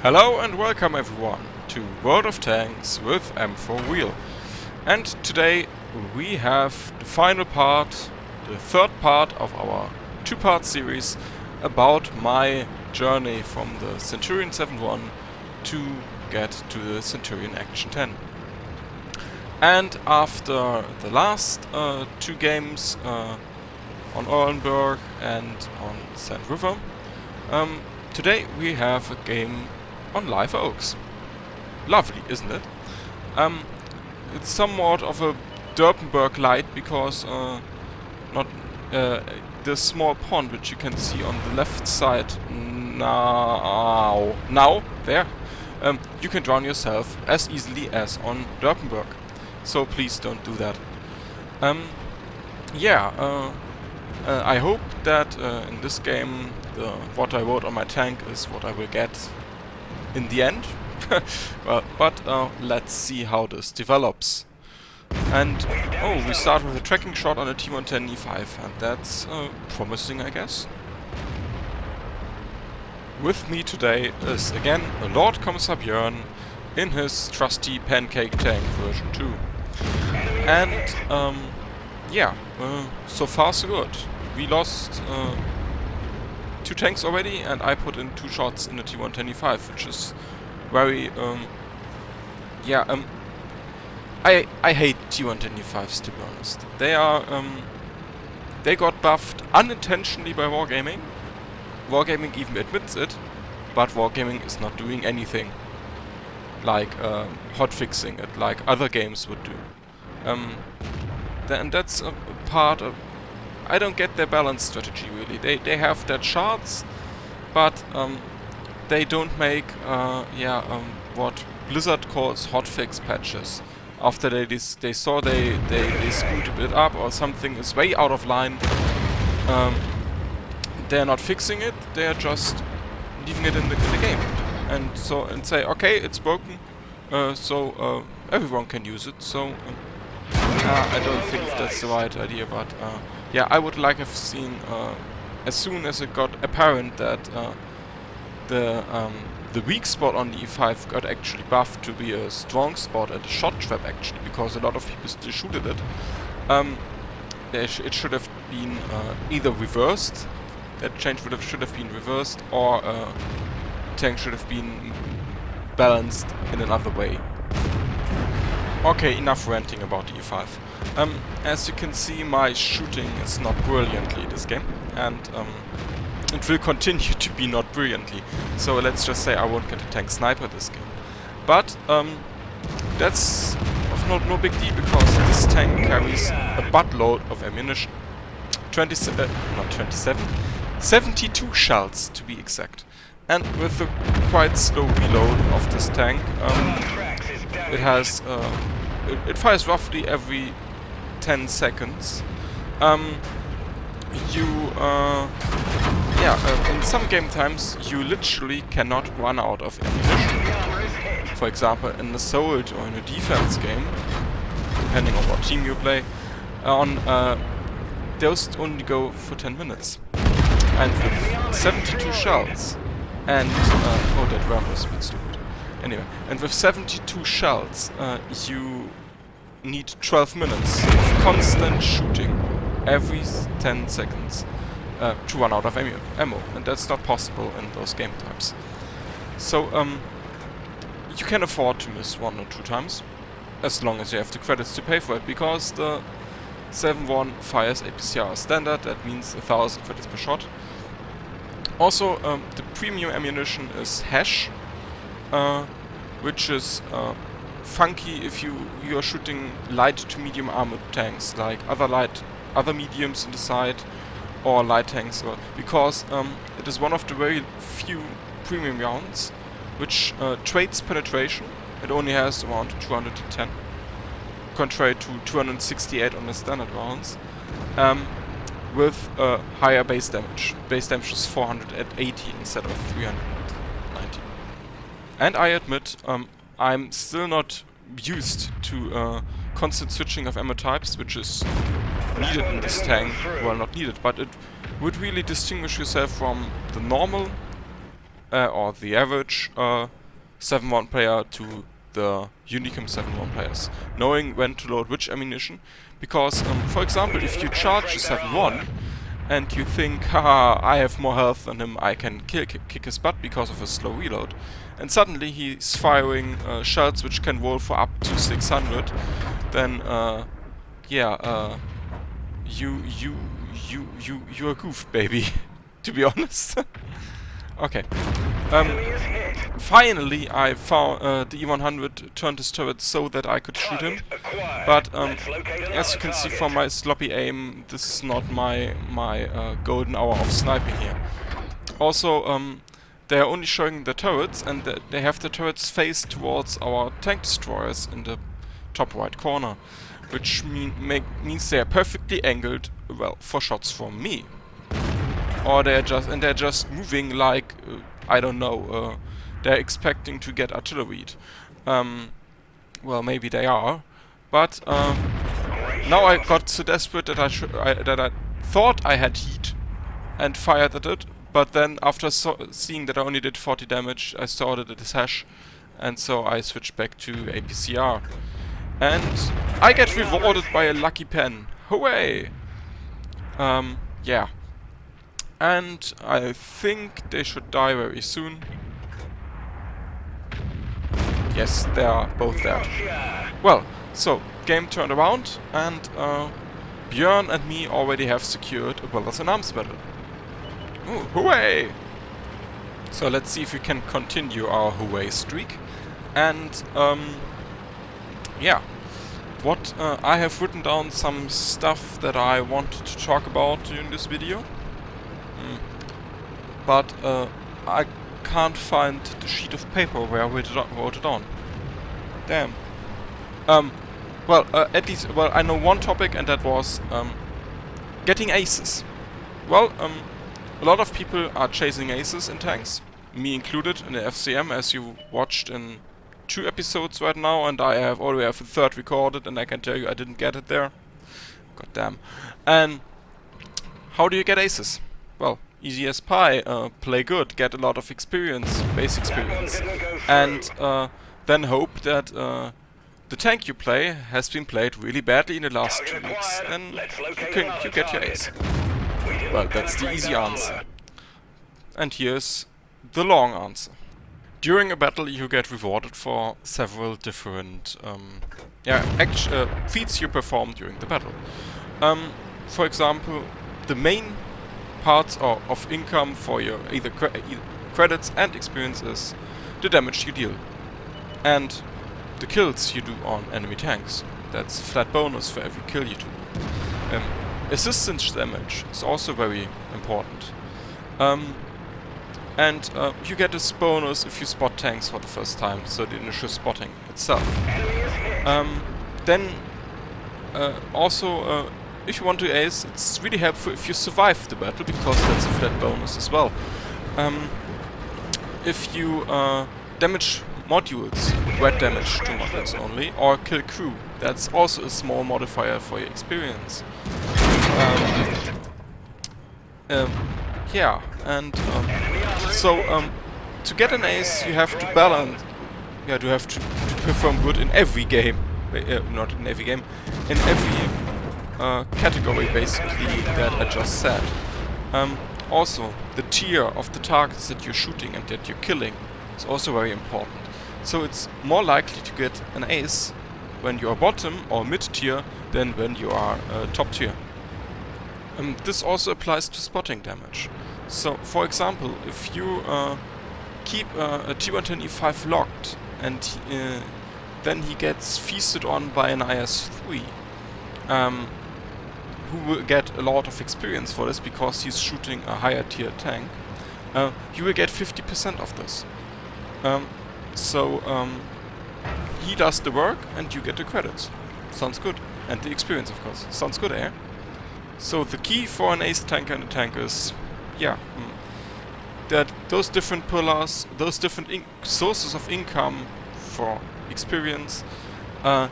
Hello and welcome everyone to World of Tanks with M4 Wheel. And today we have the final part, the third part of our two-part series about my journey from the Centurion 7.1 to get to the Centurion Action 10. And after the last two games on Orenburg and on Sand River, today we have a game on Live Oaks. Lovely, isn't it? It's somewhat of a Durpenberg light because not the small pond which you can see on the left side now there, you can drown yourself as easily as on Durpenberg. So please don't do that. I hope that in this game what I wrote on my tank is what I will get in the end. Well, but let's see how this develops. And we start with a tracking shot on a T110 E5, and that's promising, I guess. With me today is again Lord Commissar Björn in his trusty pancake tank version 2. And so far so good. We lost two tanks already, and I put in 2 shots in the T110 E5, which is very I hate T110 E5s, to be honest. They are they got buffed unintentionally by Wargaming. Wargaming even admits it, but Wargaming is not doing anything like hotfixing it like other games would do. And that's a part of... I don't get their balance strategy, really. They have their charts, but they don't make what Blizzard calls hotfix patches. After they saw they screwed a bit up or something is way out of line, they're not fixing it. They're just leaving it in the game, and say, okay, it's broken, so everyone can use it. So I don't think that's the right idea, but I would like to have seen as soon as it got apparent that the weak spot on the E5 got actually buffed to be a strong spot and a shot trap, actually, because a lot of people still shoot at it. It should have been either reversed. That change should have been reversed, or tank should have been balanced in another way. Okay, enough ranting about the E5. As you can see, my shooting is not brilliantly this game, and it will continue to be not brilliantly. So let's just say I won't get a tank sniper this game. But that's of no big deal, because this tank carries a buttload of ammunition. 72 shells to be exact. And with the quite slow reload of this tank, it has it fires roughly every 10 seconds. In some game times you literally cannot run out of ammunition. For example, in the Assault or in a defense game, depending on what team you play, those only go for 10 minutes. And with 72 shells, and that RAM was a bit stupid. Anyway, and with 72 shells, you need 12 minutes of constant shooting every 10 seconds to run out of ammo, and that's not possible in those game times. So you can afford to miss 1 or 2 times, as long as you have the credits to pay for it, because the 7.1 fires APCR standard. That means 1000 credits per shot. Also, the premium ammunition is HESH, which is funky if you are shooting light to medium armored tanks, like other mediums in the side, or light tanks, because it is one of the very few premium rounds which trades penetration. It only has around 210, contrary to 268 on the standard rounds, with higher base damage. Base damage is 480 instead of 390. And I admit, I'm still not used to constant switching of ammo types, which is needed in this tank. Well, not needed, but it would really distinguish yourself from the normal or the average 7-1 player to the Unicum 7-1 players, knowing when to load which ammunition. Because, for example, if you charge a 7-1 and you think, haha, I have more health than him, I can kick his butt because of a slow reload, and suddenly he's firing shells which can roll for up to 600, then yeah, you're a goof, baby. To be honest. Okay. Finally, I found the E100 turned his turret so that I could shoot him. But as you can see from my sloppy aim, this is not my golden hour of sniping here. Also, they are only showing the turrets, and they have the turrets faced towards our tank destroyers in the top right corner, which means they are perfectly angled, well, for shots from me. Or they're just moving like I don't know. They're expecting to get artilleried. Well, maybe they are, but now I got so desperate that I thought I had heat and fired at it. But then after seeing that I only did 40 damage, I saw that it is hash, and so I switched back to APCR. And I get rewarded by a lucky pen. Hooray! Yeah. And I think they should die very soon. Yes, they are both there. Well, so, game turned around, and Björn and me already have secured a Brothers in Arms battle. Ooh, hooray! So let's see if we can continue our hooray streak. And, yeah. What I have written down some stuff that I wanted to talk about during this video. But I can't find the sheet of paper where I wrote it on. Damn. Well, at least, well, I know one topic, and that was getting aces. Well, a lot of people are chasing aces in tanks, me included in the FCM, as you watched in 2 episodes right now, and I already have a 3rd recorded, and I can tell you I didn't get it there. God damn. And how do you get aces? Well, easy as pie. Play good, get a lot of experience, base experience, and then hope that the tank you play has been played really badly in the last 2 weeks, then you get your ace. Well, that's the easy answer. And here's the long answer. During a battle you get rewarded for several different feats you perform during the battle. For example, the main parts of income for your either credits and experience is the damage you deal. And the kills you do on enemy tanks. That's a flat bonus for every kill you do. Assistance damage is also very important. And you get this bonus if you spot tanks for the first time, so the initial spotting itself. Then also if you want to ace, it's really helpful if you survive the battle, because that's a flat bonus as well. If you damage modules, red damage to modules only, or kill crew, that's also a small modifier for your experience. Yeah, and so to get an ace you have to balance, you have to perform good in every game, not in every game, in every category basically that I just said. Also, the tier of the targets that you're shooting and that you're killing is also very important. So it's more likely to get an ace when you are bottom or mid tier than when you are top tier. This also applies to spotting damage. So, for example, if you keep a T110E5 locked and then he gets feasted on by an IS-3, who will get a lot of experience for this because he's shooting a higher tier tank, you will get 50% of this. He does the work and you get the credits. Sounds good. And the experience, of course. Sounds good, eh? So the key for an ace tanker in a tank is, yeah, that those different pillars, those different sources of income for experience, and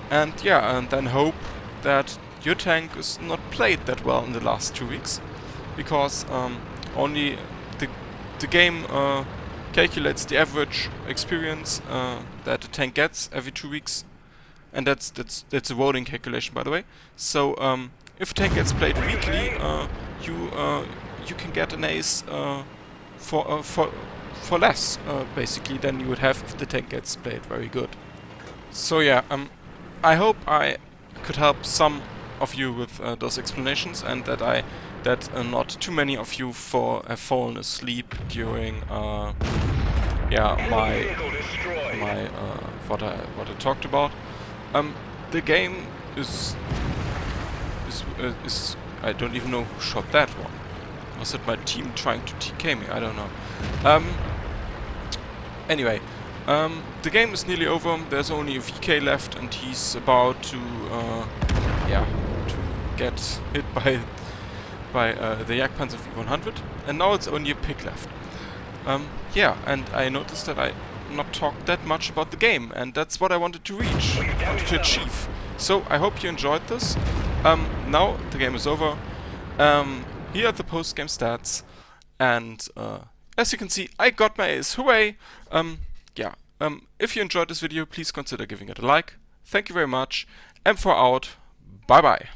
then hope that your tank is not played that well in the last 2 weeks, because only the game calculates the average experience that the tank gets every 2 weeks, and that's a voting calculation, by the way. So if a tank gets played weekly, you can get an ace for less, basically, than you would have if the tank gets played very good. So yeah, I hope I could help some of you with those explanations, and that not too many of you have fallen asleep during what I talked about. The game is I don't even know who shot that one. Was it my team trying to TK me? I don't know. Anyway, the game is nearly over. There's only a VK left, and he's about to get hit by the Jagdpanzer V100, and now it's only a pig left. Yeah, and I noticed that I not talked that much about the game, and that's what I wanted to achieve. So I hope you enjoyed this. Now the game is over. Here are the post-game stats, and as you can see, I got my ace. Hooray! If you enjoyed this video, please consider giving it a like. Thank you very much, and for out, bye bye.